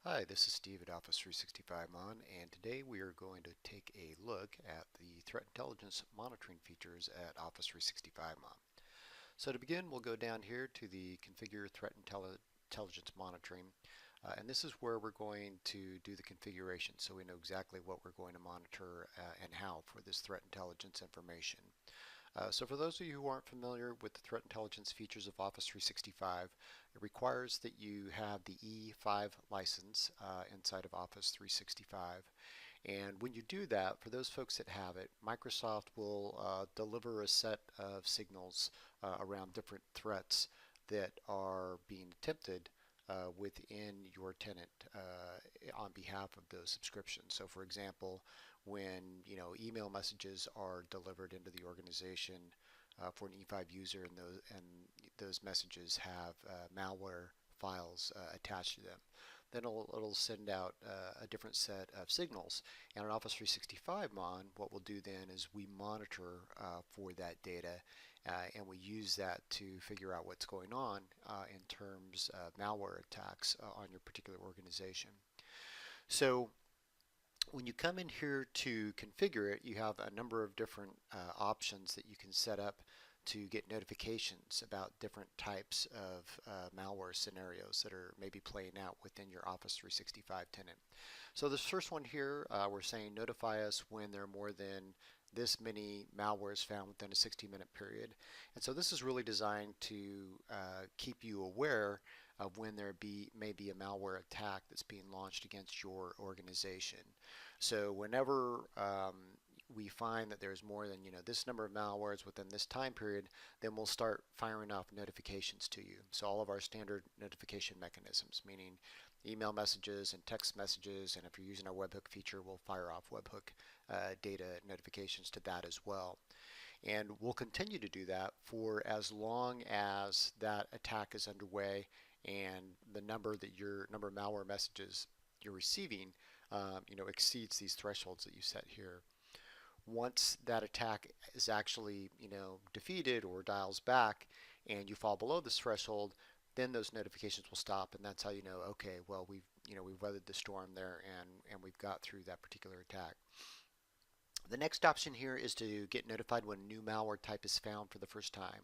Hi, this is Steve at Office 365 Mon, and today we are going to take a look at the threat intelligence monitoring features at Office 365 Mon. So to begin, we'll go down here to the Configure Threat Intelligence Monitoring, and this is where we're going to do the configuration so we know exactly what we're going to monitor and how for this threat intelligence information. So for those of you who aren't familiar with the threat intelligence features of Office 365, it requires that you have the E5 license inside of Office 365. And when you do that, for those folks that have it, Microsoft will deliver a set of signals around different threats that are being attempted within your tenant on behalf of those subscriptions. So for example, when email messages are delivered into the organization for an E5 user and those messages have malware files attached to them, then it'll send out a different set of signals. And on Office 365 Mon, what we'll do then is we monitor for that data and we use that to figure out what's going on in terms of malware attacks on your particular organization. So when you come in here to configure it, you have a number of different options that you can set up to get notifications about different types of malware scenarios that are maybe playing out within your Office 365 tenant. So this first one here, we're saying notify us when there are more than this many malwares found within a 60-minute period. And so this is really designed to keep you aware of when may be a malware attack that's being launched against your organization. So whenever we find that there's more than this number of malwares within this time period, then we'll start firing off notifications to you. So all of our standard notification mechanisms, meaning email messages and text messages, and if you're using our webhook feature, we'll fire off webhook data notifications to that as well. And we'll continue to do that for as long as that attack is underway and the number of malware messages you're receiving exceeds these thresholds that you set here. Once that attack is actually defeated or dials back and you fall below this threshold, then those notifications will stop, and that's how you know, okay, well, we've weathered the storm there and we've got through that particular attack. The next option here is to get notified when a new malware type is found for the first time.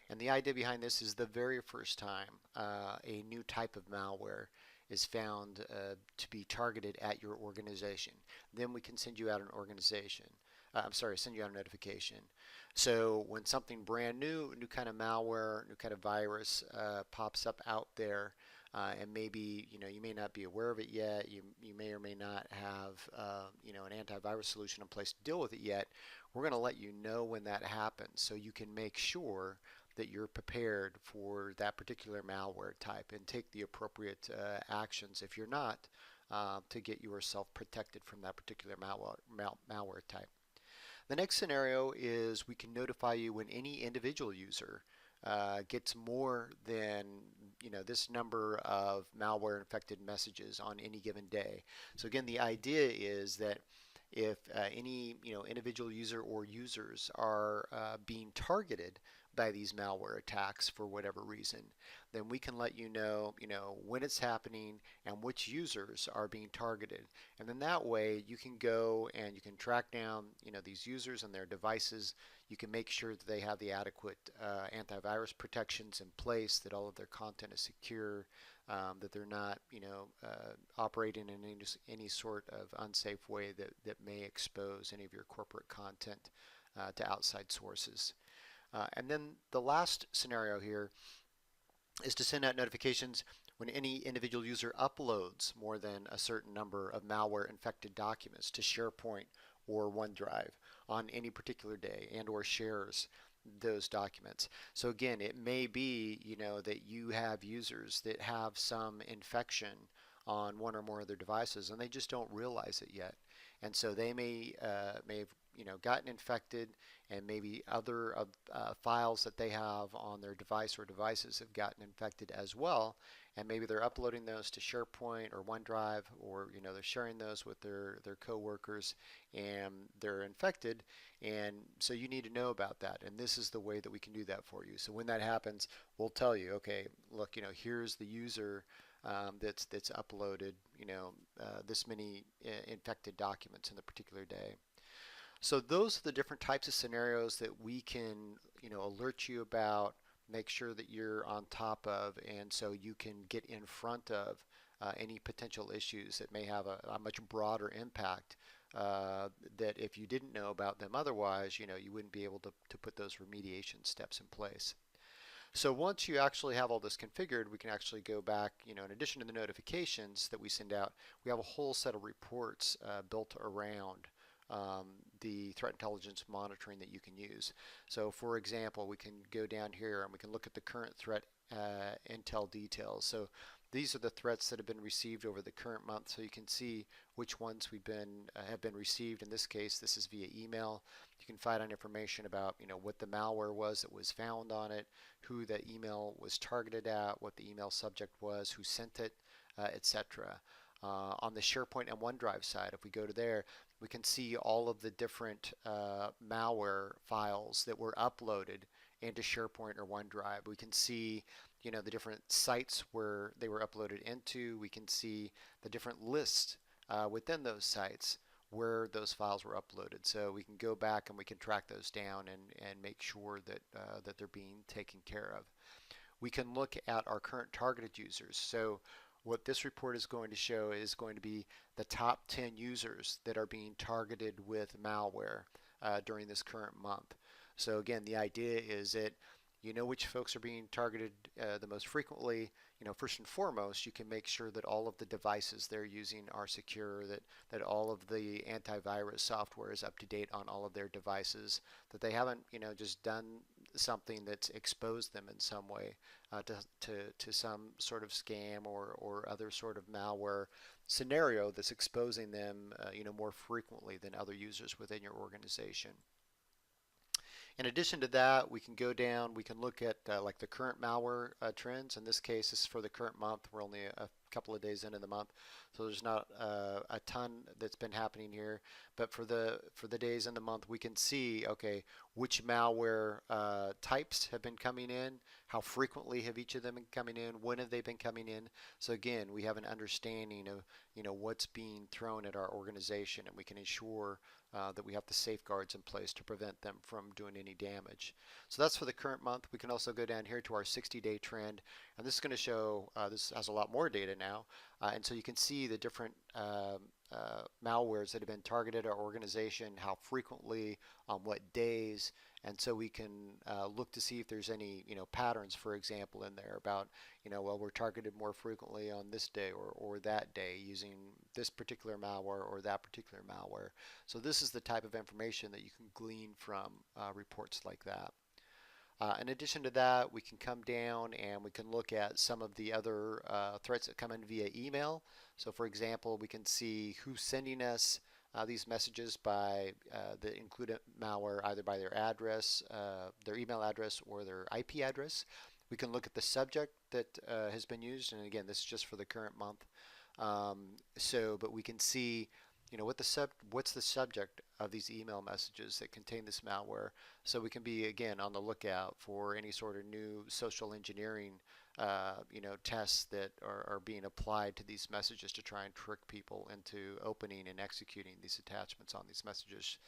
And the idea behind this is the very first time a new type of malware is found to be targeted at your organization, then we can send you out an organization. Send you out a notification. So when something brand new, new kind of malware, new kind of virus pops up out there, and maybe you may not be aware of it yet. You may or may not have an antivirus solution in place to deal with it yet. We're going to let you know when that happens, so you can make sure that you're prepared for that particular malware type and take the appropriate actions if you're not to get yourself protected from that particular malware type. The next scenario is we can notify you when any individual user gets more than this number of malware infected messages on any given day. So again, the idea is that if any individual user or users are being targeted by these malware attacks for whatever reason, then we can let you know when it's happening and which users are being targeted. And then that way you can go and you can track down these users and their devices. You can make sure that they have the adequate antivirus protections in place, that all of their content is secure, that they're not operating in any sort of unsafe way that may expose any of your corporate content to outside sources. And then the last scenario here is to send out notifications when any individual user uploads more than a certain number of malware infected documents to SharePoint or OneDrive on any particular day and or shares those documents. So again, it may be that you have users that have some infection on one or more of their devices and they just don't realize it yet. And so they may have gotten infected, and maybe other files that they have on their device or devices have gotten infected as well, and maybe they're uploading those to SharePoint or OneDrive, or they're sharing those with their coworkers, and they're infected, and so you need to know about that, and this is the way that we can do that for you. So when that happens, we'll tell you, okay, look, here's the user that's uploaded, this many infected documents in the particular day. So those are the different types of scenarios that we can, alert you about, make sure that you're on top of, and so you can get in front of any potential issues that may have a much broader impact that if you didn't know about them otherwise, you wouldn't be able to put those remediation steps in place. So once you actually have all this configured, we can actually go back, in addition to the notifications that we send out, we have a whole set of reports built around um, the threat intelligence monitoring that you can use. So for example, we can go down here and we can look at the current threat intel details. So these are the threats that have been received over the current month. So you can see which ones have been received. In this case, this is via email. You can find out information about what the malware was that was found on it, who the email was targeted at, what the email subject was, who sent it, etc. On the SharePoint and OneDrive side, if we go to there, we can see all of the different malware files that were uploaded into SharePoint or OneDrive. We can see the different sites where they were uploaded into. We can see the different lists within those sites where those files were uploaded. So we can go back and we can track those down and make sure that they're being taken care of. We can look at our current targeted users. So what this report is going to show is going to be the top 10 users that are being targeted with malware during this current month. So again, the idea is that you know which folks are being targeted the most frequently. First and foremost, you can make sure that all of the devices they're using are secure, that all of the antivirus software is up to date on all of their devices, that they haven't, just done something that's exposed them in some way to some sort of scam or other sort of malware scenario that's exposing them, more frequently than other users within your organization. In addition to that, we can go down, we can look at like the current malware trends. In this case, this is for the current month. We're only a couple of days into the month, so there's not a ton that's been happening here. But for the days in the month, we can see, okay, which malware types have been coming in, how frequently have each of them been coming in, when have they been coming in. So again, we have an understanding of what's being thrown at our organization, and we can ensure that we have the safeguards in place to prevent them from doing any damage. So that's for the current month. We can also go down here to our 60-day trend, and this is going to show, this has a lot more data now, and so you can see the different malwares that have been targeted our organization, how frequently, on what days, and so we can look to see if there's any patterns, for example, in there about well, we're targeted more frequently on this day or that day using this particular malware or that particular malware. So this is the type of information that you can glean from reports like that. In addition to that, we can come down and we can look at some of the other threats that come in via email. So for example, we can see who's sending us these messages by that include malware either by their address, their email address, or their IP address. We can look at the subject that has been used, and again, this is just for the current month. But we can see, what's the subject of these email messages that contain this malware. So we can be again on the lookout for any sort of new social engineering, tests that are being applied to these messages to try and trick people into opening and executing these attachments on these messages.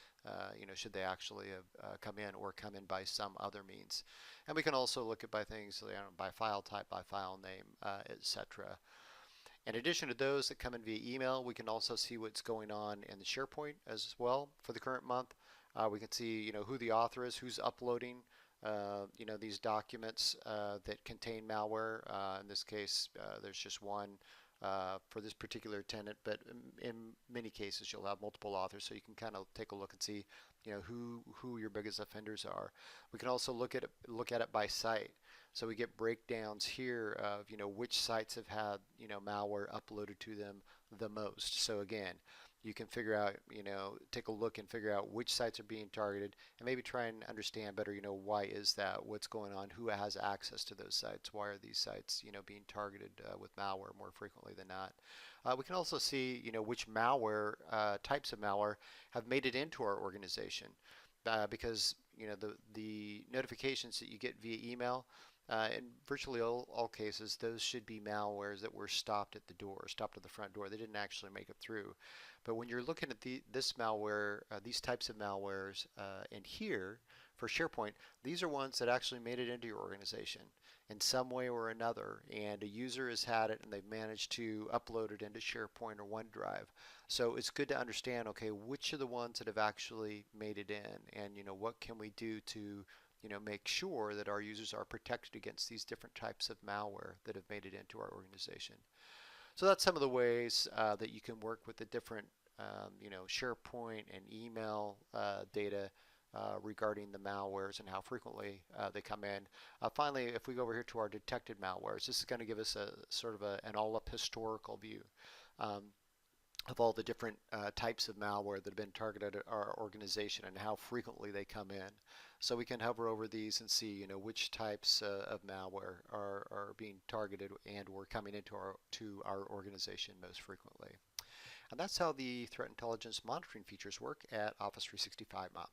Should they actually have come in or come in by some other means. And we can also look at by things, by file type, by file name, etc. In addition to those that come in via email, we can also see what's going on in the SharePoint as well for the current month. We can see, who the author is, who's uploading, these documents that contain malware. In this case, there's just one for this particular tenant, but in many cases you'll have multiple authors, so you can kind of take a look and see, who your biggest offenders are. We can also look at it by site. So we get breakdowns here of which sites have had malware uploaded to them the most. So again, you can figure out, take a look and figure out which sites are being targeted, and maybe try and understand better, why is that, what's going on, who has access to those sites, why are these sites being targeted with malware more frequently than not. We can also see which malware types of malware have made it into our organization, because the notifications that you get via email, In virtually all cases, those should be malwares that were stopped at the door, stopped at the front door. They didn't actually make it through. But when you're looking at this malware, these types of malwares, and here for SharePoint, these are ones that actually made it into your organization in some way or another, and a user has had it and they've managed to upload it into SharePoint or OneDrive. So it's good to understand, okay, which are the ones that have actually made it in, and what can we do to make sure that our users are protected against these different types of malware that have made it into our organization. So that's some of the ways that you can work with the different, SharePoint and email data regarding the malwares and how frequently they come in. Finally, if we go over here to our detected malwares, this is going to give us a sort of an all-up historical view. Of all the different types of malware that have been targeted at our organization and how frequently they come in. So we can hover over these and see, which types of malware are being targeted and or coming into our organization most frequently. And that's how the threat intelligence monitoring features work at Office 365 Mod.